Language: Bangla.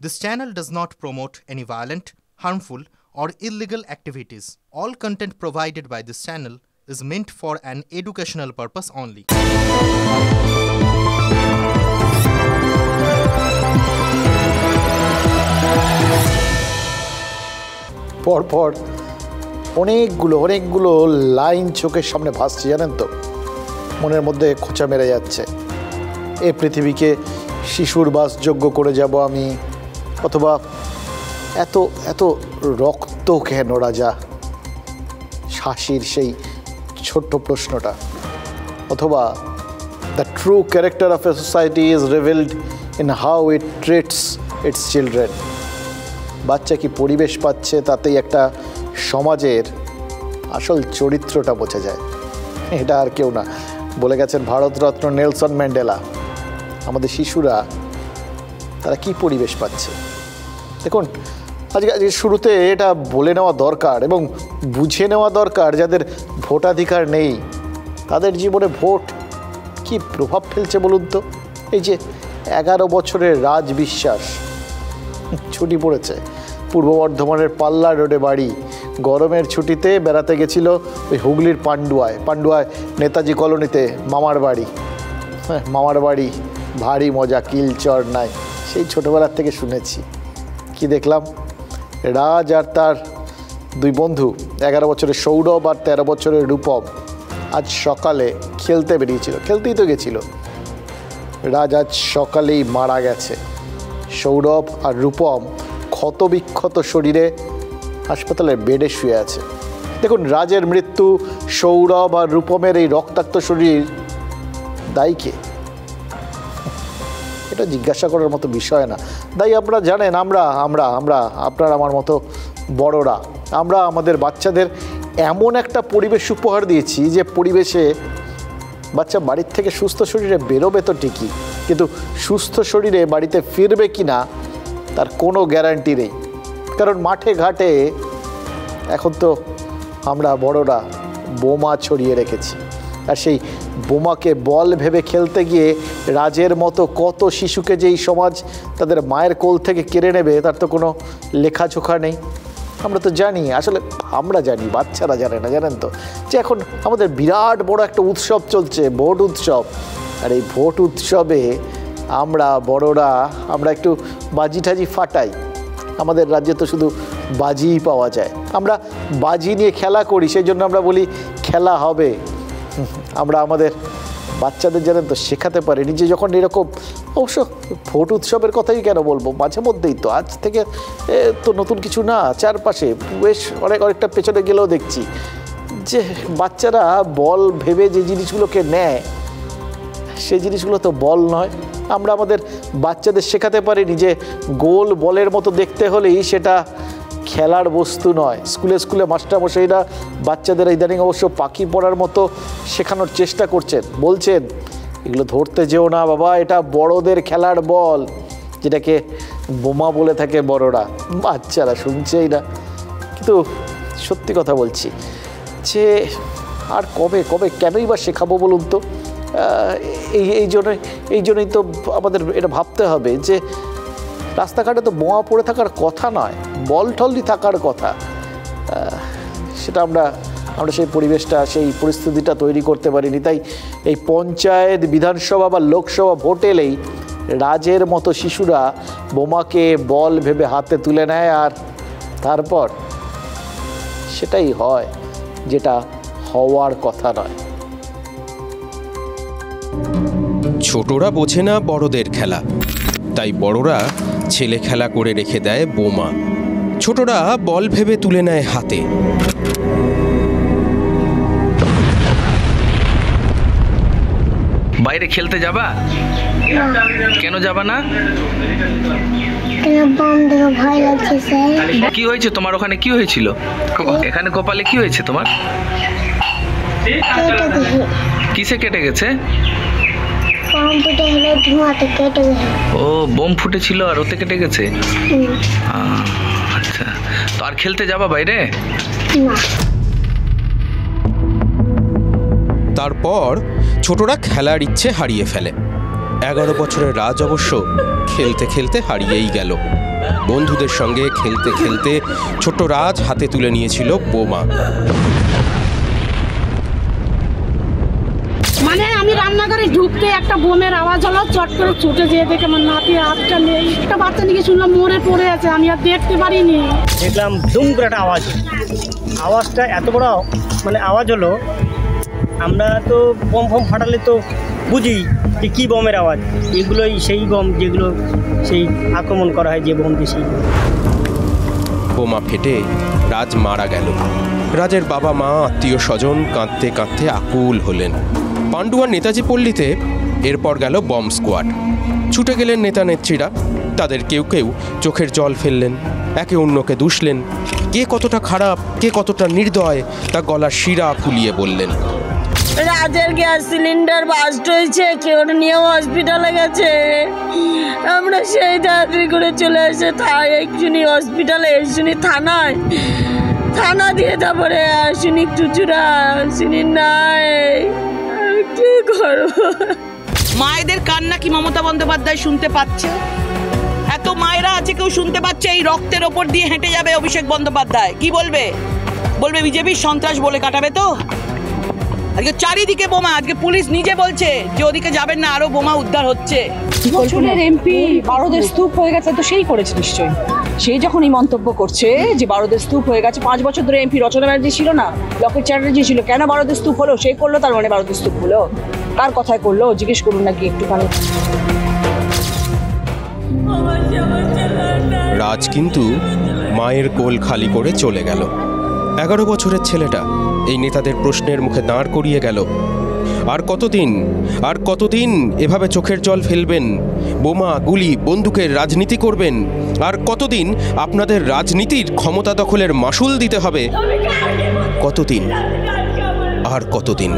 This channel does not promote any violent, harmful, or illegal activities. All content provided by this channel is meant for an educational purpose only. পরপর অনেকগুলো লাইন চোখের সামনে ভাসছে, জানেন তো, মনের মধ্যে খোঁচা মেরে যাচ্ছে। এই পৃথিবীকে শিশুর বাসযোগ্য করে যাব আমি, অথবা এত এত রক্ত কেন রাজা, শাসির সেই ছোট্ট প্রশ্নটা, অথবা the true character of a society is revealed in how it treats it's children. বাচ্চা কি পরিবেশ পাচ্ছে তাতেই একটা সমাজের আসল চরিত্রটা বোঝা যায়। এটা আর কেউ না, বলে গেছেন ভারতরত্ন নেলসন ম্যান্ডেলা। আমাদের শিশুরা তারা কি পরিবেশ পাচ্ছে দেখুন। আজকে শুরুতে এটা বলে নেওয়া দরকার এবং বুঝে নেওয়া দরকার, যাদের ভোটাধিকার নেই তাদের জীবনে ভোট কি প্রভাব ফেলছে বলুন তো। এই যে 11 বছরের রাজ বিশ্বাস ছুটি পড়েছে, পূর্ব বর্ধমানের পাল্লা রোডে বাড়ি, গরমের ছুটিতে বেড়াতে গেছিল ওই হুগলির পান্ডুয়ায় নেতাজি কলোনিতে মামার বাড়ি। ভারী মজা, কিলচর নাই, সেই ছোটোবেলার থেকে শুনেছি। কি দেখলাম, রাজ আর তার দুই বন্ধু 11 বছরের সৌরভ আর 13 বছরের রূপম আজ সকালে খেলতে বেরিয়েছিল, খেলতেই তো গেছিল। রাজ আজ সকালেই মারা গেছে। সৌরভ আর রূপম ক্ষতবিক্ষত শরীরে হাসপাতালের বেডে শুয়ে আছে। দেখুন, রাজের মৃত্যু, সৌরভ আর রূপমের এই রক্তাক্ত শরীর দায়ী কে? এটা জিজ্ঞাসা করার মতো বিষয় না। দায়ী আপনারা জানেন, আমরা আপনার আমার মতো বড়রা, আমরা আমাদের বাচ্চাদের এমন একটা পরিবেশ উপহার দিয়েছি যে পরিবেশে বাচ্চা বাড়ির থেকে সুস্থ শরীরে বেরোবে তো ঠিকই, কিন্তু সুস্থ শরীরে বাড়িতে ফিরবে কি না তার কোনো গ্যারান্টি নেই। কারণ মাঠে ঘাটে এখন তো আমরা বড়রা বোমা ছড়িয়ে রেখেছি, আর সেই বোমাকে বল ভেবে খেলতে গিয়ে রাজের মতো কত শিশুকে যেই সমাজ তাদের মায়ের কোল থেকে কেড়ে নেবে তার তো কোনো লেখাজোখা নেই। আমরা তো জানি, আসলে আমরা জানি, বাচ্চারা জানে না, জানেন তো, যে এখন আমাদের বিরাট বড় একটা উৎসব চলছে, ভোট উৎসব। আর এই ভোট উৎসবে আমরা বড়রা আমরা একটু বাজি টাজি ফাটাই। আমাদের রাজ্যে তো শুধু বাজিই পাওয়া যায়, আমরা বাজি নিয়ে খেলা করি, সেই জন্য আমরা বলি খেলা হবে। আমরা আমাদের বাচ্চাদের জানেন তো শেখাতে পারি নিজে যখন এরকম, অবশ্য ভোট উৎসবের কথাই কেন বলবো, মাঝে মধ্যেই তো, আজ থেকে তো নতুন কিছু না, চারপাশে বেশ অনেকটা পেছনে গেলেও দেখছি যে বাচ্চারা বল ভেবে যে জিনিসগুলোকে নেয় সেই জিনিসগুলো তো বল নয়। আমরা আমাদের বাচ্চাদের শেখাতে পারিনি যে গোল বলের মতো দেখতে হলেই সেটা খেলার বস্তু নয়। স্কুলে মাস্টারমশাইরা বাচ্চাদের ইদানিং অবশ্য পাখি পড়ার মতো শেখানোর চেষ্টা করছেন, বলছেন এগুলো ধরতে যেও না বাবা, এটা বড়দের খেলার বল, যেটাকে বোমা বলে থাকে বড়রা। বাচ্চারা শুনছেই না। কিন্তু সত্যি কথা বলছি যে আর কবে কেনই বা শেখাবো বলুন তো। এই জন্যই তো আমাদের এটা ভাবতে হবে যে রাস্তাঘাটে তো বোমা পড়ে থাকার কথা নয়, বল টলই থাকার কথা। সেটা আমরা সেই পরিবেশটা, সেই পরিস্থিতিটা তৈরি করতে পারিনি। তাই এই পঞ্চায়েত, বিধানসভা বা লোকসভা ভোট এলেই রাজের মতো শিশুরা বোমাকে বল ভেবে হাতে তুলে নেয়, আর তারপর সেটাই হয় যেটা হওয়ার কথা নয়। ছোটরা বোঝে না বড়দের খেলা, তাই বড়রা ছেলে খেলা করে রেখে দেয় বোমা, ছোটরা বল ভেবে তুলে নেয় হাতে। বাইরে খেলতে যাবা? কেন যাবা না? কি হয়েছে তোমার ওখানে? কি হয়েছিল এখানে? কপালে কি হয়েছে তোমার? কিসে কেটে গেছে? ও, বোম ফুটেছিল আর ওতে কেটে গেছে। আচ্ছা, তো আর খেলতে যাবা বাইরে? তারপর ছোটরা খেলার ইচ্ছে হারিয়ে ফেলে। 11 বছরের রাজ অবশ্য খেলতে খেলতে হারিয়েই গেল। বন্ধুদের সঙ্গে খেলতে খেলতে ছোট্ট রাজ হাতে তুলে নিয়েছিল বোমা। মানে আমি রান্নাঘরে ঢুকতে একটা বোমের আওয়াজ হলো, চট করে ছুটে যেয়ে দেখে আমার নাতির হাতটা নেই। একটা বাচ্চা নিয়ে শুনলাম মরে পড়ে আছে, আমি আর দেখতে পারিনি। দেখলাম দুম করে একটা আওয়াজ, আওয়াজটা এত বড় মানে আওয়াজ হলো, আমরা তো বোম ফোম ফাটালে তো বুঝি যে কী বোমের আওয়াজ, এগুলোই সেই বোম যেগুলো সেই আক্রমণ করা হয় যে বোম দিয়ে সেই বোমা ফেটে রাজ মারা গেল। রাজের বাবা মা আত্মীয় স্বজন কাঁদতে কাঁদতে আকুল হলেন। পান্ডুয়ার নেতাজি পল্লীতে এরপর গেল বম স্কোয়াড। ছুটে গেলেন নেতা নেত্রীরা, তাদের কেউ কেউ চোখের জল ফেললেন, একে অন্যকে দুষলেন। কে কতটা খারাপ, কে কতটা নির্দয় তা গলার শিরা ফুলিয়ে বললেন। রাজের গ্যাস সিলিন্ডার বাস্ট হয়েছে, কেউ নিয়ে হসপিটালে গেছে। আমরা সেই তাড়াতাড়ি করে চলে এসে একজনই হসপিটালে, একজনই থানায়, থানা দিয়ে তারপরে শুনি চুচুরা শুনি নাই। কি করবো? মায়েদের কান্না কি মমতা বন্দ্যোপাধ্যায় শুনতে পাচ্ছে? এত মায়েরা আছে, কেউ শুনতে পাচ্ছে? এই রক্তের ওপর দিয়ে হেঁটে যাবে অভিষেক বন্দ্যোপাধ্যায়, কি বলবে? বলবে বিজেপির সন্ত্রাস বলে কাটাবে তো? আজকে চারিদিকে বোমা, আজকে পুলিশ নিজে বলছে যে ওদিকে যাবেন না, আরো বোমা উদ্ধার হচ্ছে। বছরের এমপি বারোদের স্তূপ হয়ে গেছে, তো সেই করেছে নিশ্চয়ই। সেই যখন এই মন্তব্য করছে যে বারোদের স্তূপ হয়ে গেছে, 5 বছর ধরে এমপি রচনা ব্যানার্জি ছিল না, লকেট চ্যাটার্জি ছিল, কেন বারোদের স্তূপ হলো? সে করলো, তার মানে বারোদের স্তূপ হলো। কার কথায় করলো জিজ্ঞেস করুন নাকি একটুখানি। রাজ কিন্তু মায়ের কোল খালি করে চলে গেল। 11 বছরের ছেলেটা এই নেতাদের প্রশ্নের মুখে দাঁড় করিয়ে গেল। আর কতদিন এভাবে চোখের জল ফেলবেন, বোমা গুলি বন্দুকের রাজনীতি করবেন? আর কতদিন আপনাদের রাজনীতির ক্ষমতা দখলের মাসুল দিতে হবে? কতদিন আর কতদিন?